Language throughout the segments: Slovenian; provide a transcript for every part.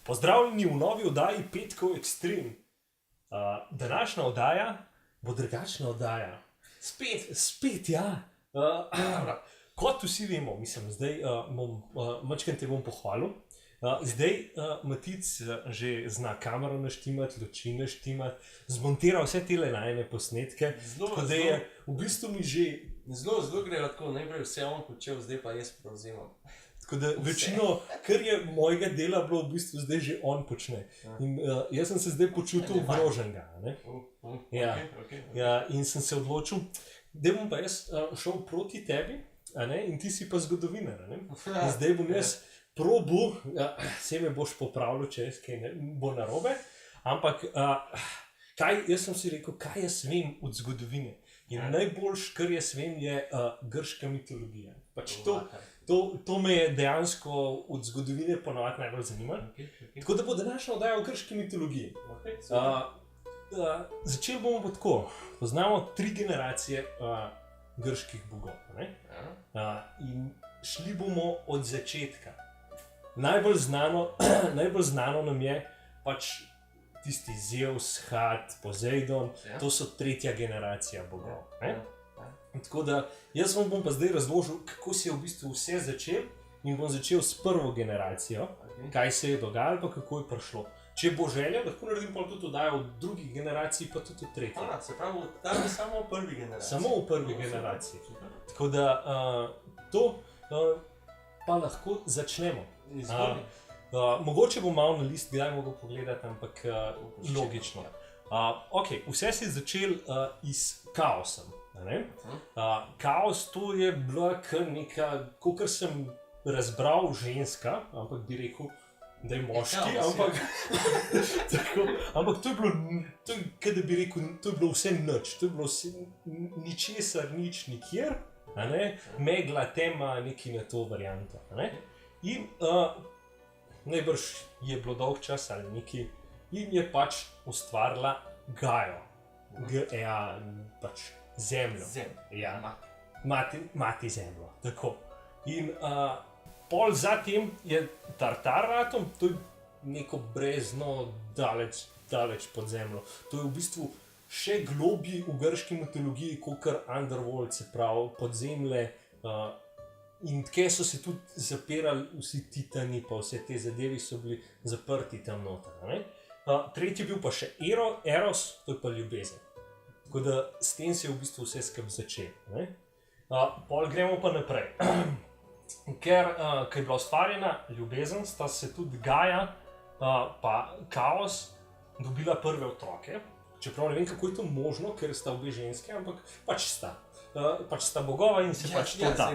Pozdravljeni v novi oddaji Petkov Extreme. Današnja oddaja bo drugačna oddaja. Spet, ja. Kot vsi vemo, mislim, zdaj majčkeno te bom pohvalil. Zdaj Matic že zna kamero naštimati, luči naštimati, zmontira vse tele najne posnetke. Tako da je v bistvu mi že... Zelo gre tako, najprej vse on počel, zdaj pa jaz prevzemam. Tako da večino, kar je mojega dela bilo, v bistvu zdaj že on počne. In jaz sem se zdaj počutil ogroženega. Ja, in sem se odločil, da bom pa jaz šel proti tebi, in ti si pa zgodovinar. In zdaj bom jaz probil, se me boš popravljal, če jaz kaj bo narobe, ampak jaz sem si rekel, kaj jaz vem od zgodovine. In najboljš, kar jaz vem, je grška mitologija. Pač to me je dejansko od zgodovine ponovadi najbolj zanimalo. Tako da bo današnja oddaja o grški mitologiji. Začeli bomo pa tako. Poznamo 3 generacije grških bogov. In šli bomo od začetka. Najbolj znano nam je pač tisti Zeus, Had, Poseidon, to so 3. generacija bogov. Tako da jaz vam bom pa zdaj razložil, kako se je v bistvu vse začel in bom začel s 1. generacijo, kaj se je dogajalo pa kako je prišlo. Če bo želja, lahko naredim pa tudi oddajo od 2. generaciji pa tudi od 3. Se pravi, tam je samo v 1. generaciji. Samo v 1. generaciji. Tako da to pa lahko začnemo. Mogoče bom malo na list, kdaj mogo pogledati, ampak logično. Vse se je začel iz kaosa. Kaos to je bila kar neka, kakor sem razbral, ženska, ampak bi rekel, da je moški, ampak to je bilo, kaj da bi rekel, to je bilo vse nič, to je bilo ničesar, nič, nikjer, megla, tema, neki na to varianto. In najbrž je bilo dolg čas ali neki in je pač ustvarila Gajo, G-E-A, pač zemljo. Ja, mati zemljo, tako. In pol zatem je Tartar ratom, to je neko brezno daleč pod zemljo. To je v bistvu še globji v grški mitologiji, kakor Underworld, se pravi podzemlje. In tkaj so se tudi zapirali vsi titani, pa vse te zadevi so bili zaprti tam noter. Tretji je bil pa še Eros, to je pa ljubezen. Tako da s tem se je v bistvu vse skupaj začelo. Pol gremo pa naprej. Ker je bila ustvarjena ljubezen, sta se tudi Gaja pa Kaos dobila prve otroke. Čeprav ne vem, kako je to možno, ker sta obe ženske, ampak pač sta. Pač sta bogova in se pač to da.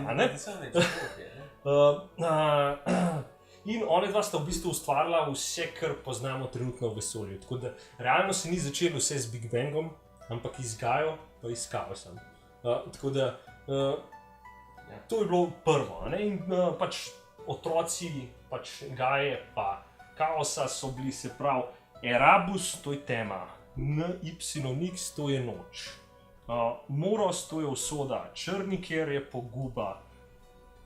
In one dva sta v bistvu ustvarila vse, kar poznamo trenutno v vesolju. Tako da realno se ni začelo vse z Big Bangom, ampak iz Gajo pa iz Kaosom. Tako da to je bilo prvo. In pač otroci pač Gaje pa Kaosa so bili, se pravi, Erebus, to je tema, Nyx, to je noč. Moros, to je usoda, Črniker je poguba,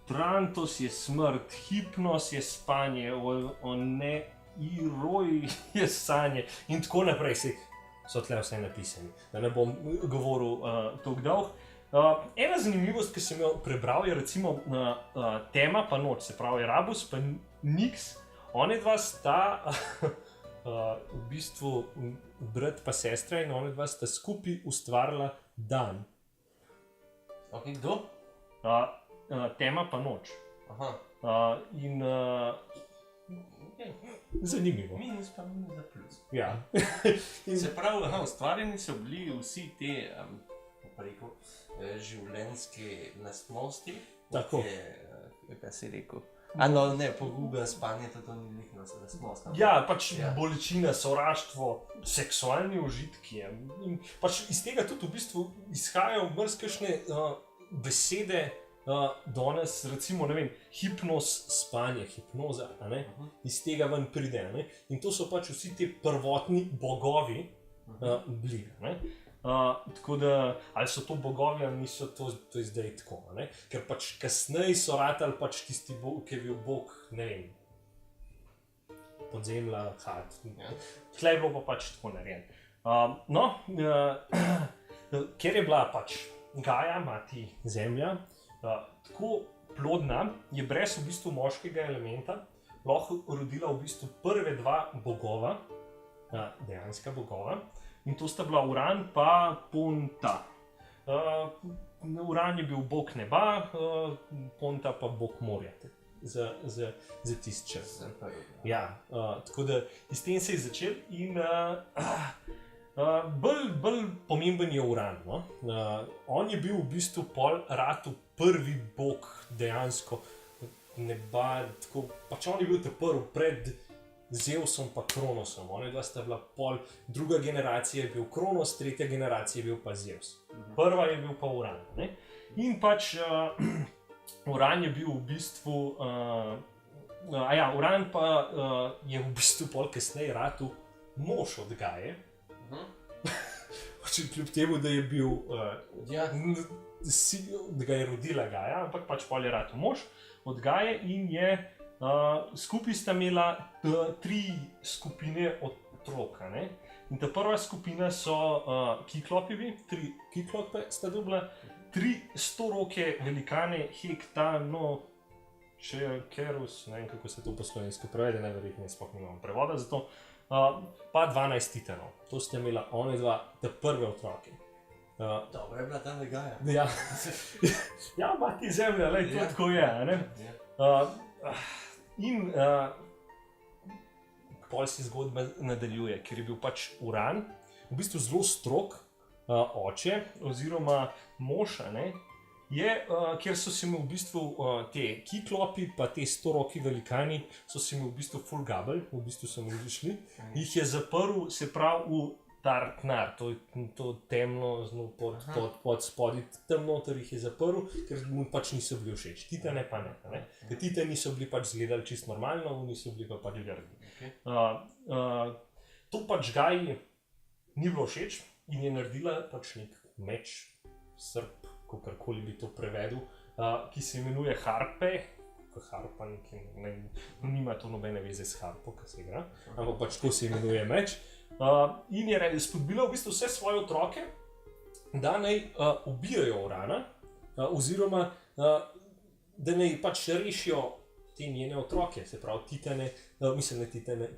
Trantos je smrt, Hipnos je spanje, Iroj je sanje in tako naprej. So tle vse napisani, da ne bom govoril toliko dolg. Ena zanimivost, ki sem jo prebral, je recimo tema pa noč, se pravi Erebus pa Nyx, one dva sta v bistvu brat pa sestra in one dva sta skupaj ustvarila dan. Ok, kdo? Tema pa noč. Aha. In zanimivo. Minus pa minus za plus. Ja. Se pravi, ustvarjeni so bili vsi te življenjske lastnosti. Tako. Kaj si rekel? No, ne, poguba, spanje, to ni njihna lastnost. Ja, pač bolečina, sovraštvo, seksualni užitki. In pač iz tega tudi v bistvu izhajajo marsikšne besede danes, recimo, ne vem, hipnos, spanje, hipnoza, iz tega ven pride. In to so pač vsi te prvotni bogovi bili. Tako da, ali so to bogovi ali niso, to je zdaj tako. Ker pač kasneje so ratali pač tisti bog, ki je bil bog, ne vem, podzemlja, hat. Ja. Tle je bilo pa pač tako narejeno. Ker je bila pač Gaja, mati Zemlja, tako plodna, je brez v bistvu moškega elementa lahko rodila v bistvu prve dva bogova, dejanska bogova, in to sta bila Uran pa Ponta. Uran je bil bog neba, Ponta pa bog morja. Za tisti čas. Ja, tako da s tem se je začel in bolj pomemben je Uran. No? On je bil v bistvu pol ratu prvi bog dejansko neba, tako, pač on je bil prvi pred Zeusom pa Kronosom. Oni dva sta bila pol, druga generacija je bil Kronos, tretja generacija je bil pa Zeus. Prva je bil pa Uran. Ne? In pač Uran je bil v bistvu, Uran pa je v bistvu pol kasneje ratu mož od Gaje. Kljub temu, da je bil, da ga je rodila Gaja, ampak pač pol je ratu mož od Gaje in je skupaj sta imela 3 skupine otrok. In ta prva skupina so Kiklopi, 3 Kiklope sta dobila, 3 storoke velikane Hektanocheirus, ne vem kako se to po slovensko prevede, najverjetneje sploh nimamo prevoda za to, pa 12 titanov. To sta imela one dva, te prve otroke. Dobro je bila tam Gaja. Ja, mati Zemlja, lej, to tako je, ne? In pol se zgodba nadaljuje, ker je bil pač Uran v bistvu zelo strog oče oziroma mož, kjer so se mu v bistvu te Kiklopi pa te storoki velikani so se mu v bistvu full gabel, v bistvu so mu prišli, jih je zaprl, se pravi v Tarknar, to temno, pod spodaj tam noter jih je zaprl, ker mu pač niso bili všeč. Titane pa ne. Ker titani so bili pač zgledali čisto normalno, oni so bili pa pač grdi. To pač Gaji ni bilo všeč in je naredila pač nek meč, srp, kakorkoli bi to prevedel, ki se imenuje harpe. Harpa nima to nobene veze s harpo, ki se igra, ampak pač tako se imenuje meč. In je spodbila v bistvu vse svoje otroke, da naj ubijajo Urana, oziroma da naj pač rešijo te njene otroke, se pravi Titane,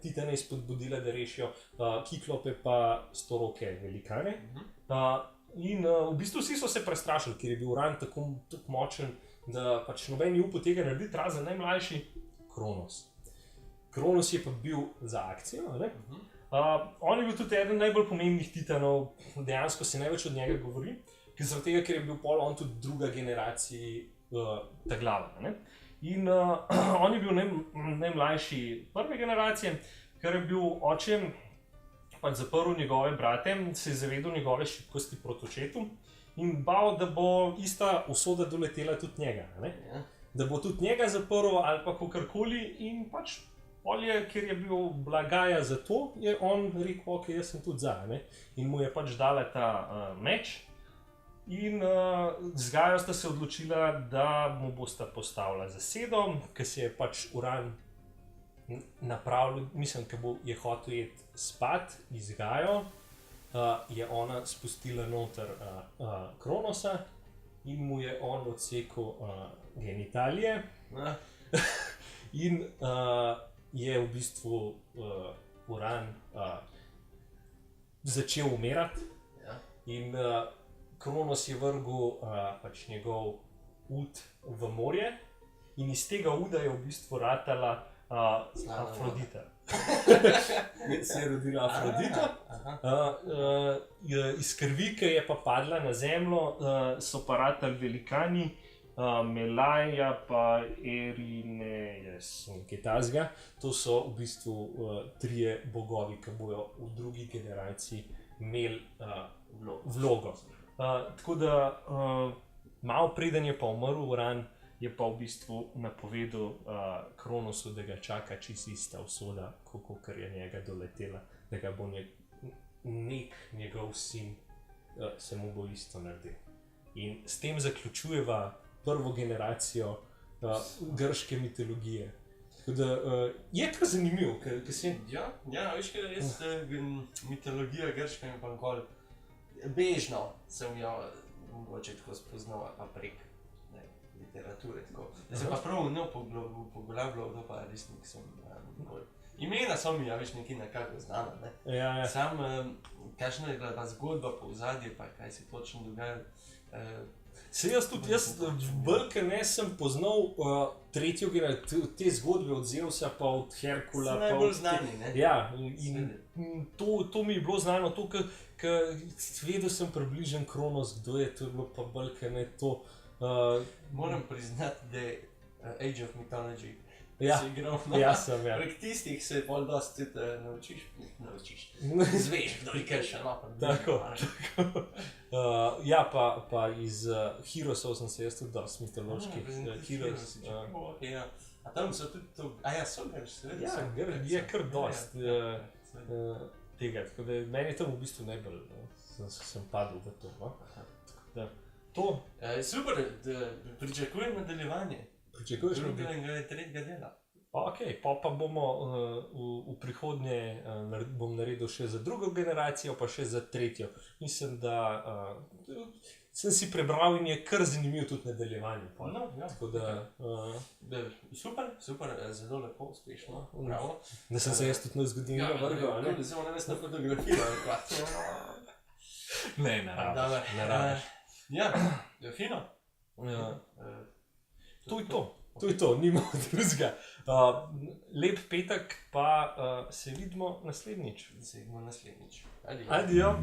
Titane je spodbudila, da rešijo Kiklope pa storoke velikane. In v bistvu vsi so se prestrašili, ker je bil Uran tako močen, da pač noben ni upal tega narediti, razen najmlajši Kronos. Kronos je pa bil za akcijo, ne? On je bil tudi eden najbolj pomembnih titanov, dejansko se največ od njega govori, ker je bil pol on tudi druga generacija ta glava. Ne? In on je bil najmlajši prve generacije, ker je bil oče pač zaprl njegove brate, se je zavedal njegove šibkosti proti očetu in bal, da bo ista usoda doletela tudi njega. Ne? Da bo tudi njega zaprl ali pa kakorkoli in pač ker je bil Gaja za to, je on rekel, ok, jaz sem tudi za, ne? In mu je pač dala ta meč in z Gajo sta se odločila, da mu bosta postavila zasedo, ker se je pač Uran napravil, mislim, ker je hotel iti spat iz Gajo, je ona spustila noter Kronosa in mu je on odsekal genitalije in je v bistvu Uran začel umirati in Kronos je vrgel pač njegov ud v morje in iz tega uda je v bistvu ratala Afrodita. Se je rodila Afrodita. Iz krvi, ki je pa padla na zemljo, so pa ratali velikani, Melaja pa Erinejes, nekaj takega. To so v bistvu 3 bogovi, ki bojo v drugi generaciji imeli vlogo. Tako da malo preden je pa umrl Uran, je pa v bistvu napovedal Kronosu, da ga čaka čisto ista usoda, kakor je njega doletela, da ga bo nek njegov sin se mu bo isto naredil. In s tem zaključujeva prvo generacijo grške mitologije. Tako da je kar zanimivo, ker si... Ja, veš, ker jaz mitologija grška in pa nikoli bežno sem jo mogoče tako spoznal, pa prek literature, tako. Da se pa prav ne poglabljal, to pa res nisem nikoli. Imena so mi, veš, nekaj nekako znana, ne. Ja. Sam, kakšna je bila ta zgodba po ozadju, pa kaj se točno dogaja. Se jaz velike ne sem poznal tretjo generacijo, te zgodbe od Zeusa pa od Herkula. So najbolj znani, ne? Ja, in to mi je bilo znano, to, ker vedel sem približen Kronos, kdo je, to je bilo pa velike ne to. Moram priznati, da je Age of Mythology. Ja, si igral, ja sem, ja. Prek tistih se bolj dosti naučiš. Zveš, kdo je kaj še napad. Tako. Ja, pa iz Heroesov sem se jaz tudi dosti mitoloških Heroes. A tam so tudi to, so grš, seveda. Ja, je kar dosti tega, tako da meni tam v bistvu najbolj sem padel v to. To. Super, pričakujem nadaljevanje. Pričakuješ drugega in tretjega dela. Ok, pa bomo v prihodnje bom naredil še za drugo generacijo, pa še za tretjo. Mislim, da sem si prebral in je kar zanimiv tudi nadaljevanje. Tako da... Super, zelo lepo, uspešno, bravo. Da sem se jaz tudi na zgodovino vrgal, ne? Ja, zelo names na fotografijo. Ne rabiš. Ja, fino. To je to, nima drugega. Lep petek, pa se vidimo naslednjič. Adijo. Adijo.